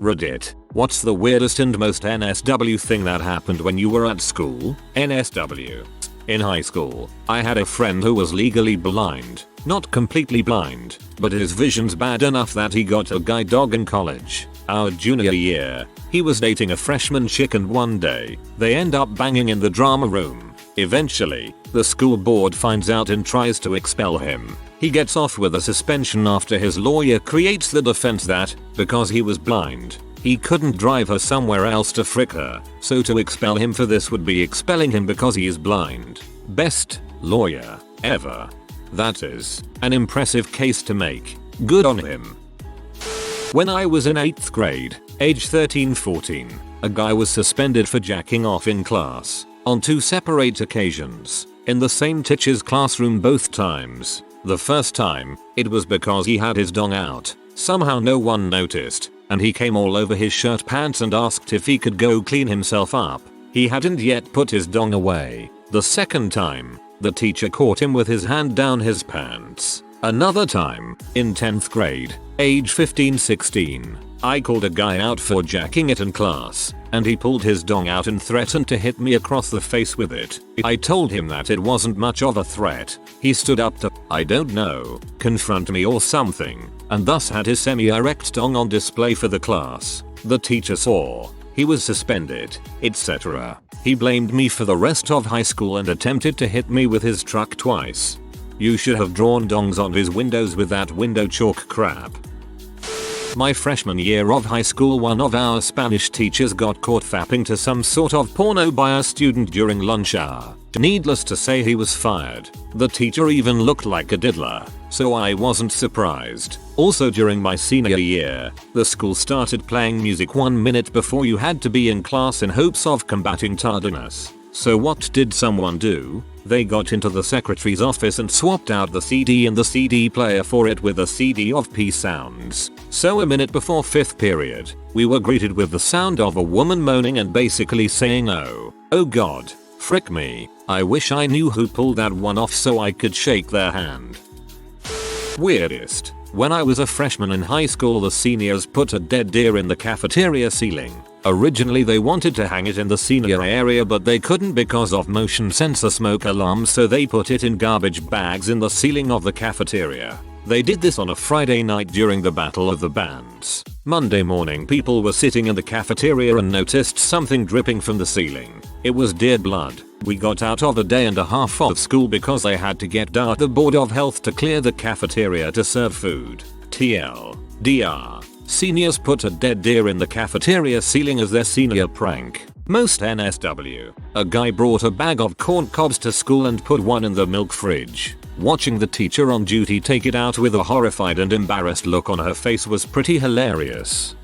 Reddit. What's the weirdest and most NSW thing that happened when you were at school? NSW. In high school, I had a friend who was legally blind. Not completely blind, but his vision's bad enough that he got a guide dog in college. Our junior year, he was dating a freshman chick and one day, they end up banging in the drama room. Eventually, the school board finds out and tries to expel him. He gets off with a suspension after his lawyer creates the defense that, because he was blind, he couldn't drive her somewhere else to frick her, so to expel him for this would be expelling him because he is blind. Best lawyer ever. That is an impressive case to make. Good on him. When I was in 8th grade, age 13-14, a guy was suspended for jacking off in class on 2 separate occasions in the same teacher's classroom both times. The first time, it was because he had his dong out. Somehow no one noticed, and he came all over his shirt pants and asked if he could go clean himself up. He hadn't yet put his dong away. The second time, the teacher caught him with his hand down his pants. Another time, in 10th grade, age 15-16, I called a guy out for jacking it in class, and he pulled his dong out and threatened to hit me across the face with it. I told him that it wasn't much of a threat. He stood up to, I don't know, confront me or something, and thus had his semi-erect dong on display for the class. The teacher saw. He was suspended, etc. He blamed me for the rest of high school and attempted to hit me with his truck twice. You should have drawn dongs on his windows with that window chalk crap. My freshman year of high school, one of our Spanish teachers got caught fapping to some sort of porno by a student during lunch hour. Needless to say, he was fired. The teacher even looked like a diddler, so I wasn't surprised. Also during my senior year, the school started playing music 1 minute before you had to be in class in hopes of combating tardiness. So what did someone do? They got into the secretary's office and swapped out the CD in the CD player for it with a CD of P sounds. So a minute before 5th period, we were greeted with the sound of a woman moaning and basically saying, oh god, frick me, I wish I knew who pulled that one off so I could shake their hand. Weirdest. When I was a freshman in high school, the seniors put a dead deer in the cafeteria ceiling. Originally they wanted to hang it in the senior area, but they couldn't because of motion sensor smoke alarms, so they put it in garbage bags in the ceiling of the cafeteria. They did this on a Friday night during the Battle of the Bands. Monday morning, people were sitting in the cafeteria and noticed something dripping from the ceiling. It was deer blood. We got out of a day and a half of school because they had to get the Board of Health to clear the cafeteria to serve food. TLDR. Seniors put a dead deer in the cafeteria ceiling as their senior prank. Most NSW. A guy brought a bag of corn cobs to school and put one in the milk fridge. Watching the teacher on duty take it out with a horrified and embarrassed look on her face was pretty hilarious.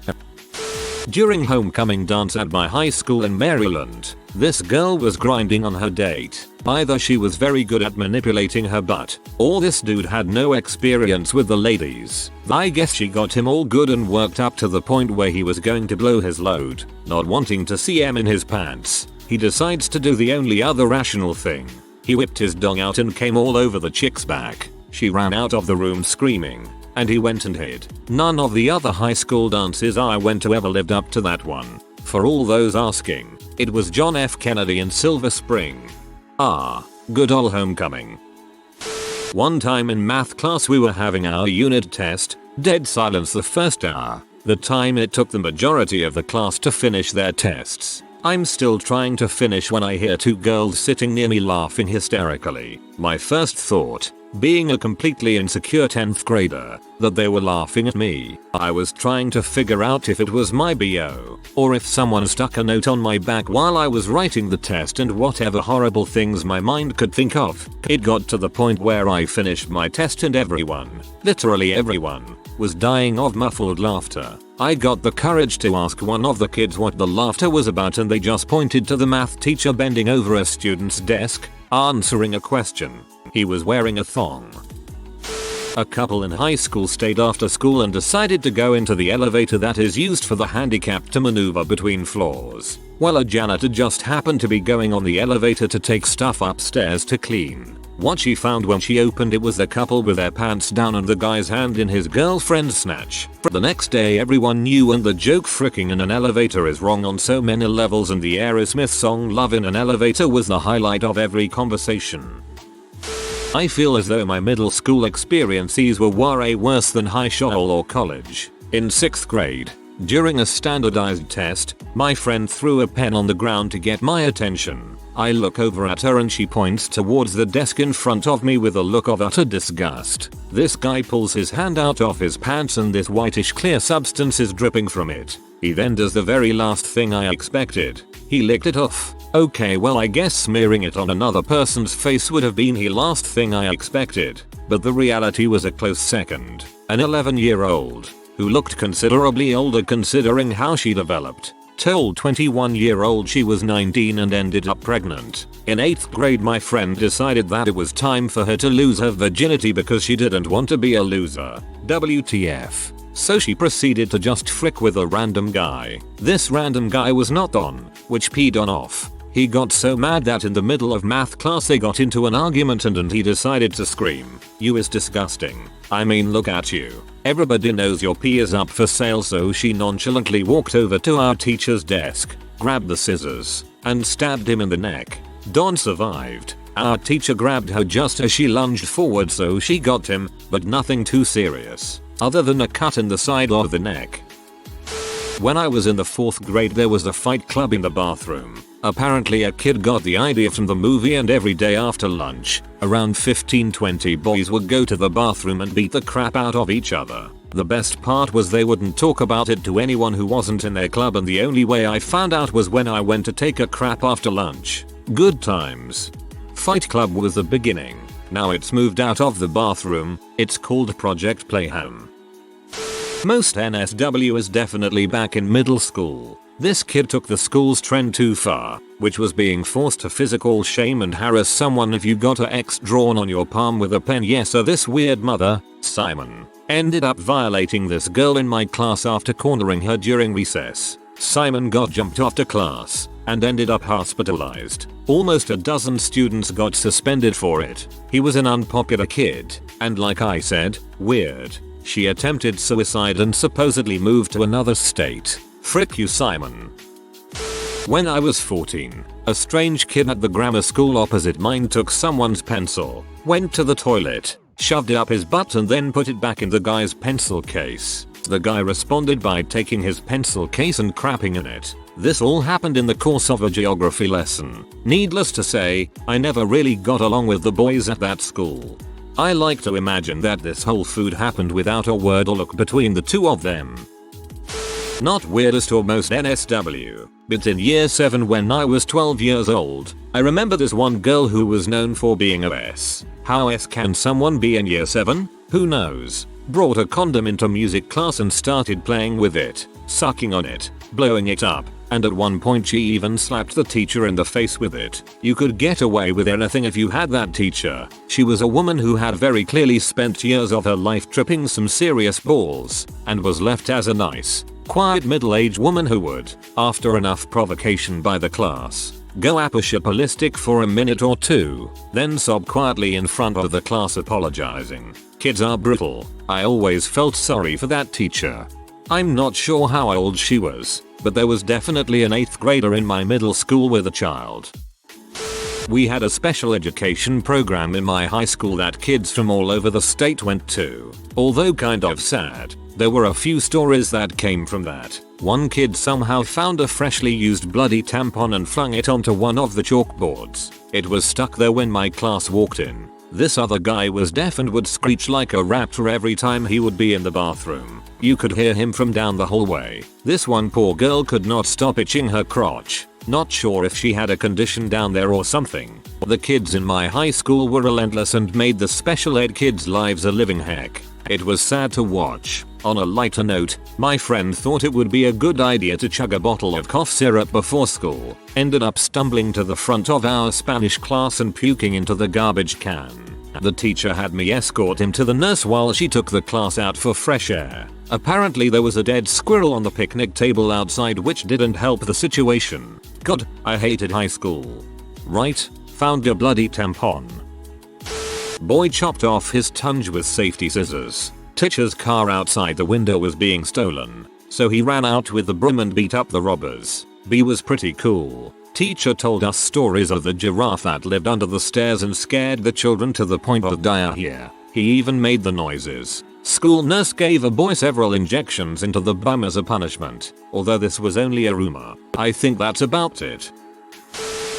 During homecoming dance at my high school in Maryland, this girl was grinding on her date. Either she was very good at manipulating her butt, or this dude had no experience with the ladies. I guess she got him all good and worked up to the point where he was going to blow his load. Not wanting to see M in his pants, he decides to do the only other rational thing. He whipped his dong out and came all over the chick's back. She ran out of the room screaming, and he went and hid. None of the other high school dances I went to ever lived up to that one. For all those asking, it was John F. Kennedy in Silver Spring. Good ol' homecoming. One time in math class we were having our unit test, dead silence the first hour, the time it took the majority of the class to finish their tests. I'm still trying to finish when I hear 2 girls sitting near me laughing hysterically. My first thought, being a completely insecure 10th grader, that they were laughing at me. I was trying to figure out if it was my BO, or if someone stuck a note on my back while I was writing the test, and whatever horrible things my mind could think of. It got to the point where I finished my test and everyone, literally everyone, was dying of muffled laughter. I got the courage to ask one of the kids what the laughter was about, and they just pointed to the math teacher bending over a student's desk, answering a question. He was wearing a thong. A couple in high school stayed after school and decided to go into the elevator that is used for the handicapped to maneuver between floors. Well, a janitor just happened to be going on the elevator to take stuff upstairs to clean. What she found when she opened it was the couple with their pants down and the guy's hand in his girlfriend's snatch. The next day everyone knew, and the joke freaking in an elevator is wrong on so many levels, and the Aerosmith song Love in an Elevator was the highlight of every conversation. I feel as though my middle school experiences were way worse than high school or college. In 6th grade, during a standardized test, my friend threw a pen on the ground to get my attention. I look over at her and she points towards the desk in front of me with a look of utter disgust. This guy pulls his hand out of his pants and this whitish clear substance is dripping from it. He then does the very last thing I expected. He licked it off. Okay, well, I guess smearing it on another person's face would have been the last thing I expected. But the reality was a close second. An 11-year-old, who looked considerably older considering how she developed, told 21-year-old she was 19 and ended up pregnant. In 8th grade my friend decided that it was time for her to lose her virginity because she didn't want to be a loser. WTF. So she proceeded to just frick with a random guy. This random guy was not on, which peed on off. He got so mad that in the middle of math class they got into an argument and he decided to scream, "You is disgusting. I mean, look at you. Everybody knows your pee is up for sale." So she nonchalantly walked over to our teacher's desk, grabbed the scissors, and stabbed him in the neck. Don survived. Our teacher grabbed her just as she lunged forward, so she got him, but nothing too serious, other than a cut in the side of the neck. When I was in the 4th grade there was a fight club in the bathroom. Apparently a kid got the idea from the movie, and every day after lunch, around 15-20 boys would go to the bathroom and beat the crap out of each other. The best part was they wouldn't talk about it to anyone who wasn't in their club, and the only way I found out was when I went to take a crap after lunch. Good times. Fight Club was the beginning. Now it's moved out of the bathroom. It's called Project Playham. Most NSW is definitely back in middle school. This kid took the school's trend too far, which was being forced to physical shame and harass someone if you got a X drawn on your palm with a pen. Yes, so this weird mother, Simon, ended up violating this girl in my class after cornering her during recess. Simon got jumped after class and ended up hospitalized. Almost a dozen students got suspended for it. He was an unpopular kid, and like I said, weird. She attempted suicide and supposedly moved to another state. Frick you, Simon. When I was 14, a strange kid at the grammar school opposite mine took someone's pencil, went to the toilet, shoved it up his butt and then put it back in the guy's pencil case. The guy responded by taking his pencil case and crapping in it. This all happened in the course of a geography lesson. Needless to say, I never really got along with the boys at that school. I like to imagine that this whole food happened without a word or look between the two of them. Not weirdest or most NSW, but in year 7 when I was 12 years old, I remember this one girl who was known for being a S. How S can someone be in year 7? Who knows? Brought a condom into music class and started playing with it, sucking on it, blowing it up, and at one point she even slapped the teacher in the face with it. You could get away with anything if you had that teacher. She was a woman who had very clearly spent years of her life tripping some serious balls, and was left as a nice, quiet middle-aged woman who would, after enough provocation by the class, go apocalyptic for a minute or two, then sob quietly in front of the class apologizing. Kids are brutal. I always felt sorry for that teacher. I'm not sure how old she was, but there was definitely an 8th grader in my middle school with a child. We had a special education program in my high school that kids from all over the state went to. Although kind of sad, there were a few stories that came from that. One kid somehow found a freshly used bloody tampon and flung it onto one of the chalkboards. It was stuck there when my class walked in. This other guy was deaf and would screech like a raptor every time he would be in the bathroom. You could hear him from down the hallway. This one poor girl could not stop itching her crotch. Not sure if she had a condition down there or something. The kids in my high school were relentless and made the special ed kids' lives a living heck. It was sad to watch. On a lighter note, my friend thought it would be a good idea to chug a bottle of cough syrup before school. Ended up stumbling to the front of our Spanish class and puking into the garbage can. The teacher had me escort him to the nurse while she took the class out for fresh air. Apparently there was a dead squirrel on the picnic table outside, which didn't help the situation. God, I hated high school. Right? Found a bloody tampon. Boy chopped off his tongue with safety scissors. Teacher's car outside the window was being stolen, so he ran out with the broom and beat up the robbers. B was pretty cool. Teacher told us stories of the giraffe that lived under the stairs and scared the children to the point of diarrhea. He even made the noises. School nurse gave a boy several injections into the bum as a punishment, although this was only a rumor. I think that's about it.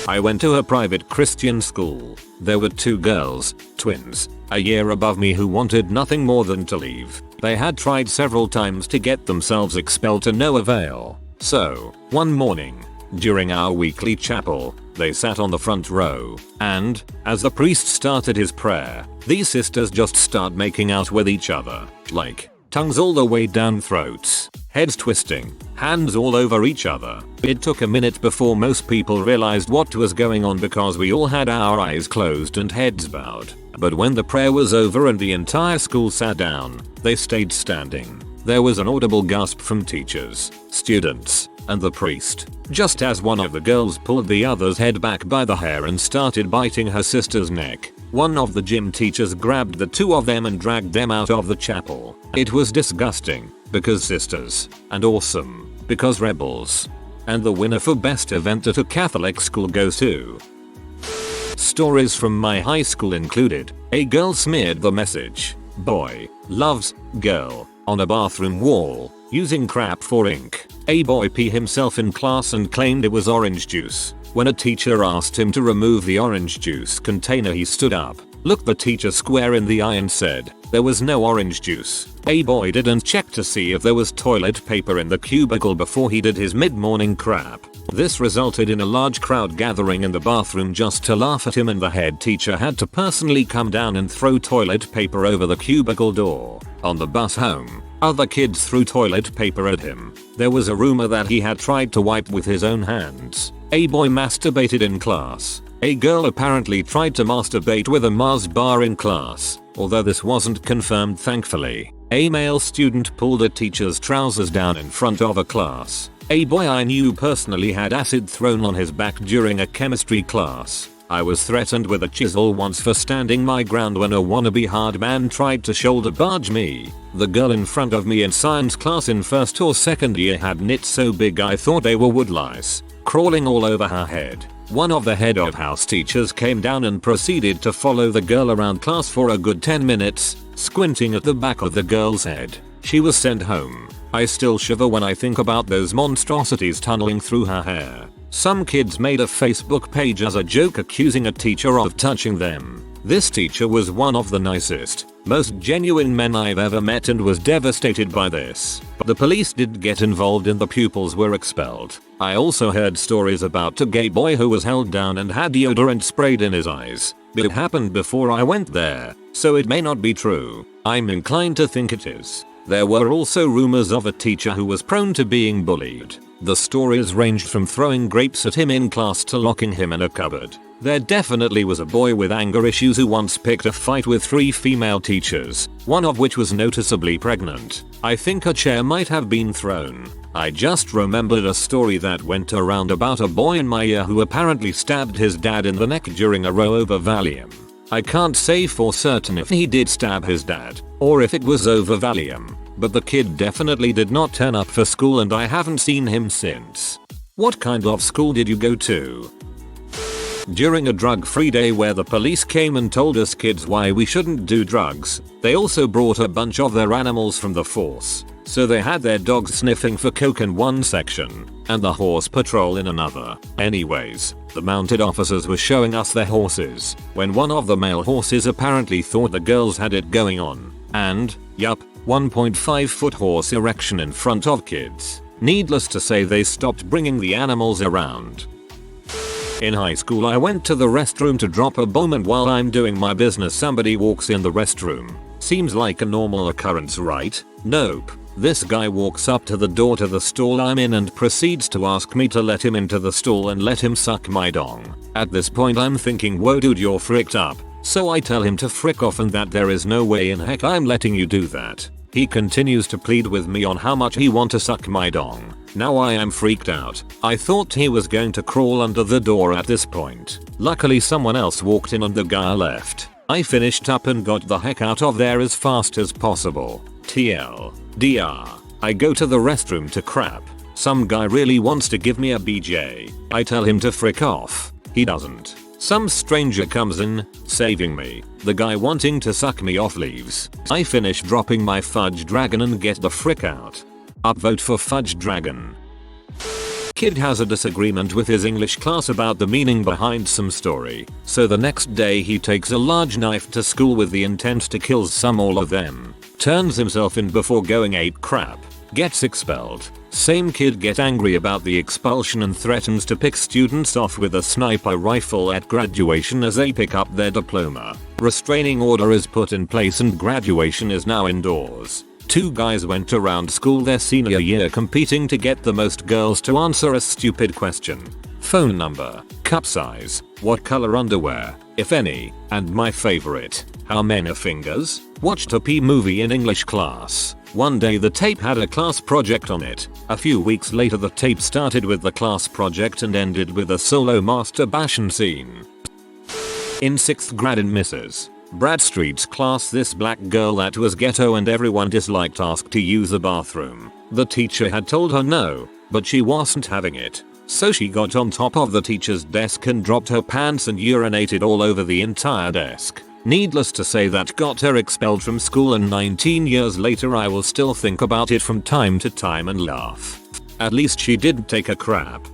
I went to a private Christian school. There were 2 girls, twins, a year above me who wanted nothing more than to leave. They had tried several times to get themselves expelled to no avail. So, one morning, during our weekly chapel, they sat on the front row, and, as the priest started his prayer, these sisters just start making out with each other. Like, tongues all the way down throats, heads twisting, hands all over each other. It took a minute before most people realized what was going on because we all had our eyes closed and heads bowed. But when the prayer was over and the entire school sat down, they stayed standing. There was an audible gasp from teachers, students, and the priest, just as one of the girls pulled the other's head back by the hair and started biting her sister's neck. One of the gym teachers grabbed the 2 of them and dragged them out of the chapel. It was disgusting, because sisters, and awesome, because rebels. And the winner for best event at a Catholic school goes to. Stories from my high school included, a girl smeared the message, "Boy loves girl," on a bathroom wall, using crap for ink. A boy peed himself in class and claimed it was orange juice. When a teacher asked him to remove the orange juice container, he stood up, looked the teacher square in the eye and said, "There was no orange juice." A boy didn't check to see if there was toilet paper in the cubicle before he did his mid-morning crap. This resulted in a large crowd gathering in the bathroom just to laugh at him, and the head teacher had to personally come down and throw toilet paper over the cubicle door. On the bus home, other kids threw toilet paper at him. There was a rumor that he had tried to wipe with his own hands. A boy masturbated in class. A girl apparently tried to masturbate with a Mars bar in class, although this wasn't confirmed thankfully. A male student pulled a teacher's trousers down in front of a class. A boy I knew personally had acid thrown on his back during a chemistry class. I was threatened with a chisel once for standing my ground when a wannabe hard man tried to shoulder barge me. The girl in front of me in science class in first or second year had nits so big I thought they were woodlice, crawling all over her head. One of the head of house teachers came down and proceeded to follow the girl around class for a good 10 minutes, squinting at the back of the girl's head. She was sent home. I still shiver when I think about those monstrosities tunneling through her hair. Some kids made a Facebook page as a joke accusing a teacher of touching them. This teacher was one of the nicest, most genuine men I've ever met and was devastated by this. The police did get involved and the pupils were expelled. I also heard stories about a gay boy who was held down and had deodorant sprayed in his eyes. It happened before I went there, so it may not be true. I'm inclined to think it is. There were also rumors of a teacher who was prone to being bullied. The stories ranged from throwing grapes at him in class to locking him in a cupboard. There definitely was a boy with anger issues who once picked a fight with 3 female teachers, one of which was noticeably pregnant. I think a chair might have been thrown. I just remembered a story that went around about a boy in my year who apparently stabbed his dad in the neck during a row over Valium. I can't say for certain if he did stab his dad, or if it was over Valium, but the kid definitely did not turn up for school and I haven't seen him since. What kind of school did you go to? During a drug-free day where the police came and told us kids why we shouldn't do drugs, they also brought a bunch of their animals from the force. So they had their dogs sniffing for coke in one section, and the horse patrol in another. Anyways, the mounted officers were showing us their horses, when one of the male horses apparently thought the girls had it going on, and, yup, 1.5-foot horse erection in front of kids. Needless to say, they stopped bringing the animals around. In high school I went to the restroom to drop a bomb, and while I'm doing my business somebody walks in the restroom. Seems like a normal occurrence, right? Nope. This guy walks up to the door to the stall I'm in and proceeds to ask me to let him into the stall and let him suck my dong. At this point I'm thinking, whoa dude, you're freaked up. So I tell him to frick off and that there is no way in heck I'm letting you do that. He continues to plead with me on how much he want to suck my dong. Now I am freaked out. I thought he was going to crawl under the door at this point. Luckily someone else walked in and the guy left. I finished up and got the heck out of there as fast as possible. TLDR. I go to the restroom to crap. Some guy really wants to give me a BJ. I tell him to frick off. He doesn't. Some stranger comes in, saving me. The guy wanting to suck me off leaves. I finish dropping my fudge dragon and get the frick out. Upvote for fudge dragon. Kid has a disagreement with his English class about the meaning behind some story. So the next day he takes a large knife to school with the intent to kill some all of them. Turns himself in before going ape crap. Gets expelled. Same kid get angry about the expulsion and threatens to pick students off with a sniper rifle at graduation as they pick up their diploma. Restraining order is put in place and graduation is now indoors. Two guys went around school their senior year competing to get the most girls to answer a stupid question. Phone number, cup size, what color underwear, if any, and my favorite, how many fingers? Watched a P movie in English class. One day the tape had a class project on it. A few weeks later the tape started with the class project and ended with a solo masturbation scene. In 6th grade in Mrs. Bradstreet's class, this black girl that was ghetto and everyone disliked asked to use the bathroom. The teacher had told her no, but she wasn't having it. So she got on top of the teacher's desk and dropped her pants and urinated all over the entire desk. Needless to say that got her expelled from school, and 19 years later I will still think about it from time to time and laugh. At least she did take a crap.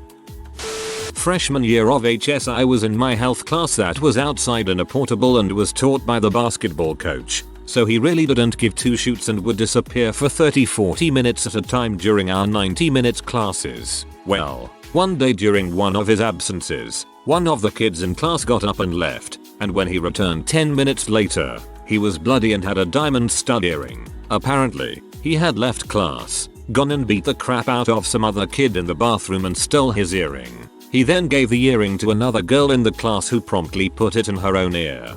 Freshman year of HS I was in my health class that was outside in a portable and was taught by the basketball coach. So he really didn't give two shoots and would disappear for 30-40 minutes at a time during our 90-minute classes. Well, one day during one of his absences, one of the kids in class got up and left, and when he returned 10 minutes later, he was bloody and had a diamond stud earring. Apparently, he had left class, gone and beat the crap out of some other kid in the bathroom and stole his earring. He then gave the earring to another girl in the class who promptly put it in her own ear.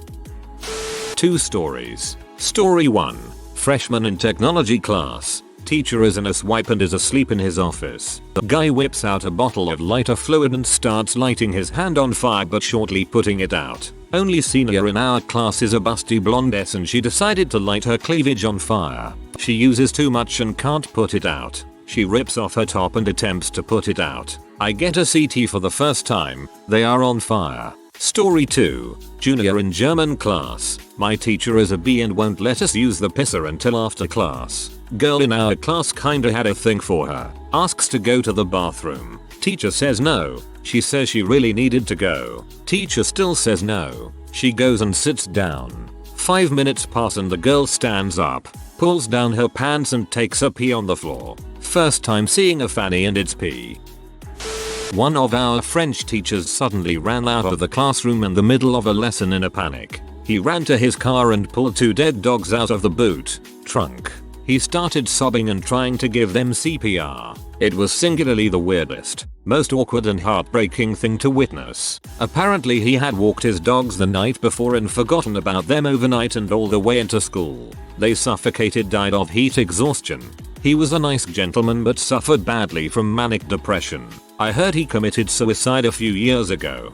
2 stories. Story 1. Freshman in technology class. Teacher is in a swipe and is asleep in his office. The guy whips out a bottle of lighter fluid and starts lighting his hand on fire but shortly putting it out. Only senior in our class is a busty blondess and she decided to light her cleavage on fire. She uses too much and can't put it out. She rips off her top and attempts to put it out. I get a CT for the first time. They are on fire. Story 2. Junior in German class. My teacher is a B and won't let us use the pisser until after class. Girl in our class kinda had a thing for her. Asks to go to the bathroom. Teacher says no. She says she really needed to go. Teacher still says no. She goes and sits down. 5 minutes pass and the girl stands up, pulls down her pants and takes a pee on the floor. First time seeing a fanny and it's pee. One of our French teachers suddenly ran out of the classroom in the middle of a lesson in a panic. He ran to his car and pulled 2 dead dogs out of the boot trunk. He started sobbing and trying to give them CPR. It was singularly the weirdest, most awkward and heartbreaking thing to witness. Apparently he had walked his dogs the night before and forgotten about them overnight and all the way into school. They suffocated, died of heat exhaustion. He was a nice gentleman but suffered badly from manic depression. I heard he committed suicide a few years ago.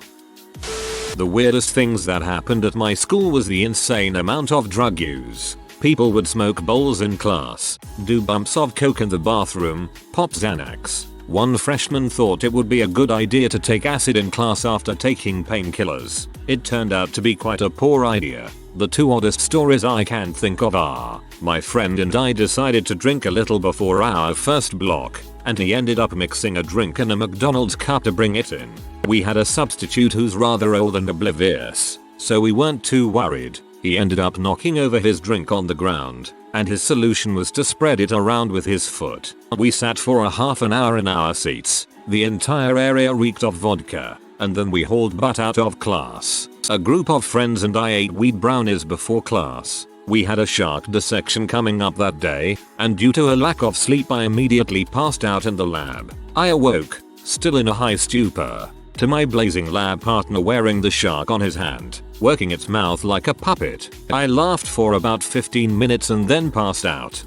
The weirdest things that happened at my school was the insane amount of drug use. People would smoke bowls in class, do bumps of coke in the bathroom, pop Xanax. One freshman thought it would be a good idea to take acid in class after taking painkillers. It turned out to be quite a poor idea. The 2 oddest stories I can think of are, my friend and I decided to drink a little before our first block, and he ended up mixing a drink in a McDonald's cup to bring it in. We had a substitute who's rather old and oblivious, so we weren't too worried. He ended up knocking over his drink on the ground, and his solution was to spread it around with his foot. We sat for a half an hour in our seats. The entire area reeked of vodka, and then we hauled butt out of class. A group of friends and I ate weed brownies before class. We had a shark dissection coming up that day, and due to a lack of sleep I immediately passed out in the lab. I awoke, still in a high stupor. to my blazing lab partner wearing the shark on his hand, working its mouth like a puppet. I laughed for about 15 minutes and then passed out.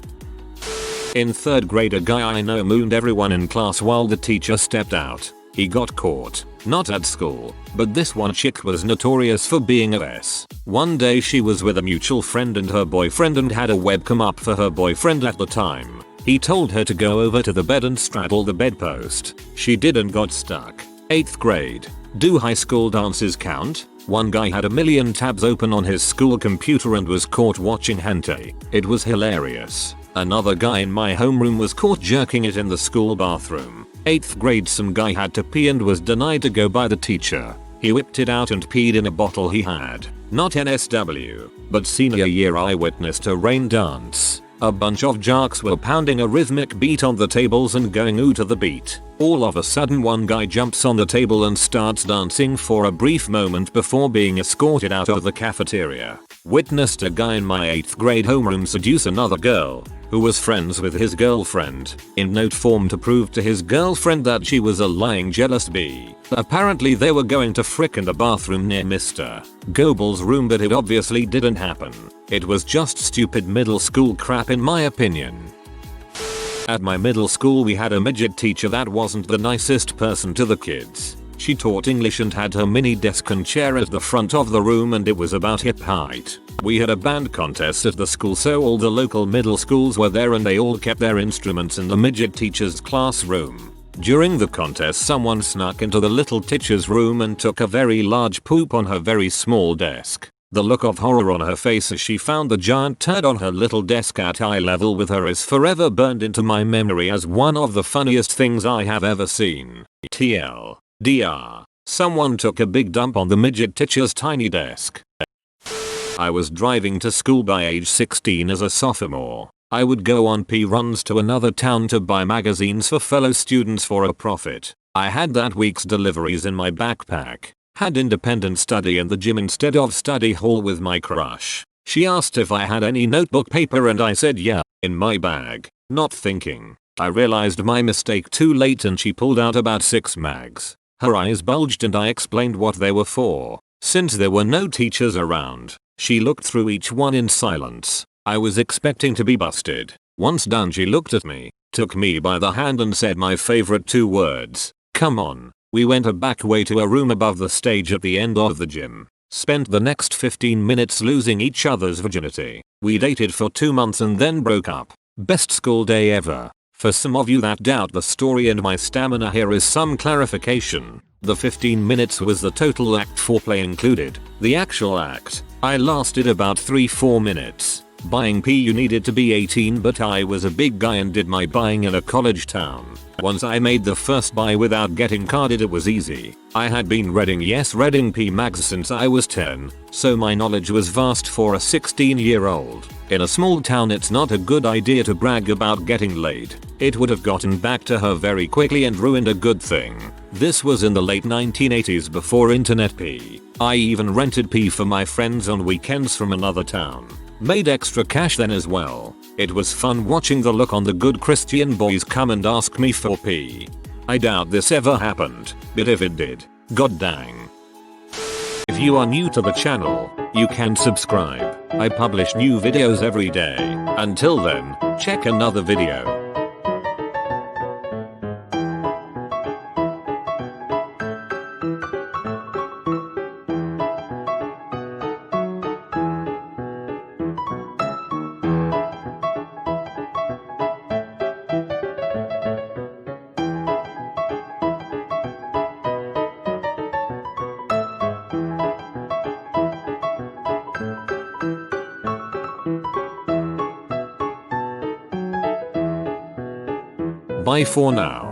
In 3rd grade, a guy I know mooned everyone in class while the teacher stepped out. He got caught. Not at school, but this one chick was notorious for being a mess. One day she was with a mutual friend and her boyfriend and had a webcam up for her boyfriend at the time. He told her to go over to the bed and straddle the bedpost. She did and got stuck. 8th grade. Do high school dances count? One guy had a million tabs open on his school computer and was caught watching hentai. It was hilarious. Another guy in my homeroom was caught jerking it in the school bathroom. 8th grade, some guy had to pee and was denied to go by the teacher. He whipped it out and peed in a bottle he had. Not NSW, but senior year I witnessed a rain dance. A bunch of jocks were pounding a rhythmic beat on the tables and going ooh to the beat. All of a sudden one guy jumps on the table and starts dancing for a brief moment before being escorted out of the cafeteria. Witnessed a guy in my 8th grade homeroom seduce another girl who was friends with his girlfriend in note form to prove to his girlfriend that she was a lying jealous bee. Apparently they were going to frick in the bathroom near Mr. Goebel's room, but it obviously didn't happen. It was just stupid middle school crap in my opinion. At my middle school we had a midget teacher that wasn't the nicest person to the kids. She taught English and had her mini desk and chair at the front of the room, and it was about hip height. We had a band contest at the school, so all the local middle schools were there and they all kept their instruments in the midget teacher's classroom. During the contest someone snuck into the little teacher's room and took a very large poop on her very small desk. The look of horror on her face as she found the giant turd on her little desk at eye level with her is forever burned into my memory as one of the funniest things I have ever seen. TLDR. Someone took a big dump on the midget teacher's tiny desk. I was driving to school by age 16 as a sophomore. I would go on pee runs to another town to buy magazines for fellow students for a profit. I had that week's deliveries in my backpack. Had independent study in the gym instead of study hall with my crush. She asked if I had any notebook paper and I said yeah, in my bag. Not thinking. I realized my mistake too late and she pulled out about 6 mags. Her eyes bulged and I explained what they were for. Since there were no teachers around, she looked through each one in silence. I was expecting to be busted. Once done she looked at me, took me by the hand and said my favorite 2 words. Come on. We went a back way to a room above the stage at the end of the gym. Spent the next 15 minutes losing each other's virginity. We dated for 2 months and then broke up. Best school day ever. For some of you that doubt the story and my stamina, here is some clarification. The 15 minutes was the total act, foreplay included. The actual act, I lasted about 3-4 minutes. Buying pee you needed to be 18, but I was a big guy and did my buying in a college town. Once I made the first buy without getting carded, it was easy. I had been reading pee mags since I was 10, so my knowledge was vast for a 16-year-old. In a small town it's not a good idea to brag about getting laid. It would have gotten back to her very quickly and ruined a good thing. This was in the late 1980s before internet pee. I even rented pee for my friends on weekends from another town. Made extra cash then as well. It was fun watching the look on the good Christian boys come and ask me for pee. I doubt this ever happened, but if it did, god dang. If you are new to the channel, you can subscribe. I publish new videos every day. Until then, check another video. Bye for now.